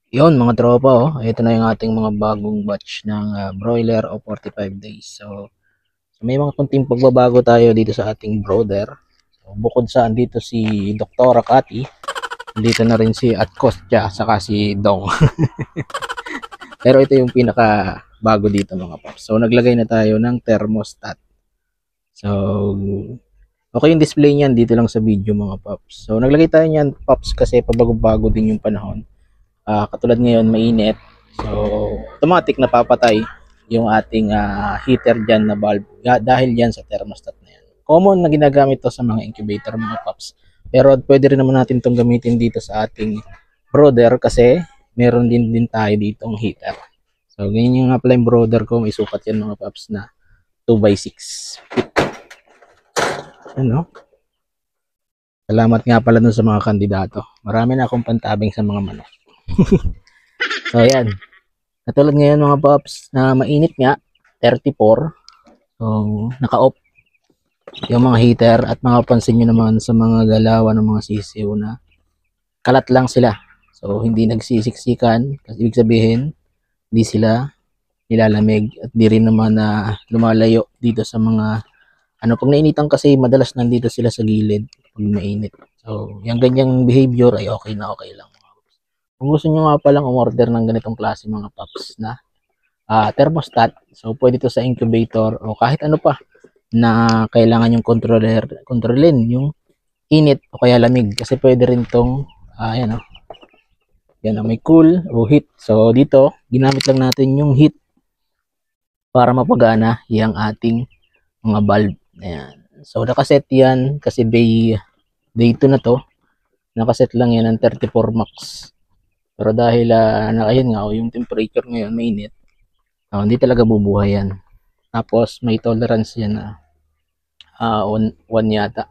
Yun mga tropa, ito na yung ating mga bagong batch ng broiler o 45 days. So may mga kunting pagbabago tayo dito sa ating brother. So, bukod sa andito si Dr. Kati, dito na rin si Atkostya saka si Dong. Pero ito yung pinaka bago dito mga paps. So naglagay na tayo ng thermostat. So okay yung display niyan dito lang sa video mga paps. So naglagay tayo niyan paps kasi pabago-bago din yung panahon. Katulad ngayon mainit, so automatic napapatay yung ating heater dyan na bulb dahil yan sa thermostat na yan. Common na ginagamit to sa mga incubator mga paps, pero pwede rin naman natin itong gamitin dito sa ating brother kasi meron din tayo ditong heater. So ganyan yung nga pala yung brother ko, may sukat yan mga paps na 2x6 feet. Ano? Salamat nga pala dun sa mga kandidato. Marami na akong pantabing sa mga manok. So yan. Katulad ngayon mga paps na mainit nga, 34. So naka-off yung mga heater at makapansin nyo naman sa mga galawan ng mga sisiw na kalat lang sila. So hindi nagsisiksikan, kasi ibig sabihin hindi sila nilalamig at di rin naman na lumalayo dito sa mga pag nainitan kasi madalas nandito sila sa gilid pag mainit. So yung ganyang behavior ay okay lang. Kung gusto nyo nga palang umorder ng ganitong klase mga paps na thermostat, so pwede to sa incubator o kahit ano pa na kailangan yung kontrolin yung init o kaya lamig kasi pwede rin tong yan yan may cool o heat. So dito ginamit lang natin yung heat para mapagana yung ating mga bulb. Ayan. So nakaset yan kasi day 2 na to, nakaset lang yan ng 34 max. Pero dahil ayun nga yung temperature ngayon mainit, hindi talaga bubuhay yan. Tapos may tolerance yan na 1 yata.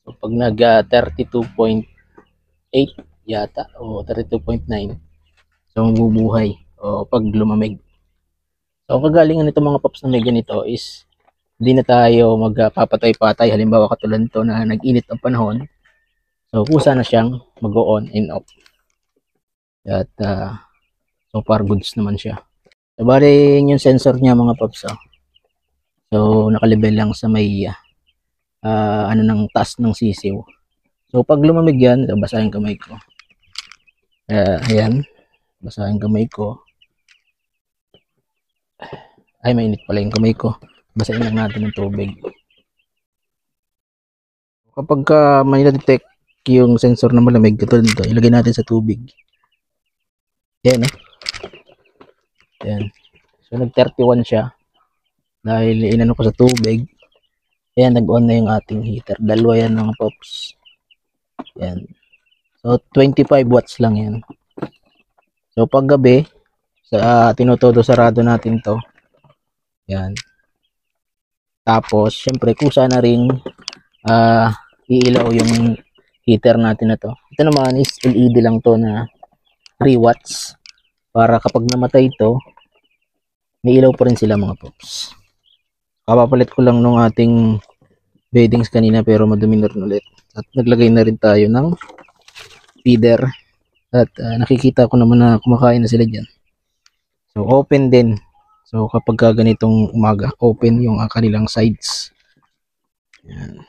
So pag nag 32.8 yata o 32.9, so mabubuhay o pag lumamig. So ang kagalingan nito mga paps na may ganito is hindi na tayo magpapatay-patay. Halimbawa katulad nito na nag-init ang panahon, so kusa na siyang mag-on and off. At so far goods naman siya. So bali yung sensor niya mga paps. So nakalibel lang sa may ng taas ng sisiw. So pag lumamig yan, basahin kamay ko. Ayan, basahin kamay ko. Ay, mainit pala yung kamay ko. Basahin lang natin ng tubig. Kapag may na-detect yung sensor na malamig, katulad nito, ilagay natin sa tubig. Ayan Ayan. So nag-31 siya. Dahil inano ko sa tubig. Ayan, nag-on na yung ating heater. Dalawa yan mga pops. Ayan. So 25 watts lang yan. So pag gabi, tinutodo sarado natin to. Yan. Tapos, syempre, kusa na rin iilaw yung heater natin na to. Ito naman is LED lang to na 3 watts. Para kapag namatay ito, may ilaw pa rin sila mga pops. Kapapalit ko lang nung ating beddings kanina pero madumi na rin ulit. At naglagay na rin tayo ng feeder. At nakikita ko naman na kumakain na sila dyan. So, open din. So kapag ganitong umaga, open yung kanilang sides. Yan.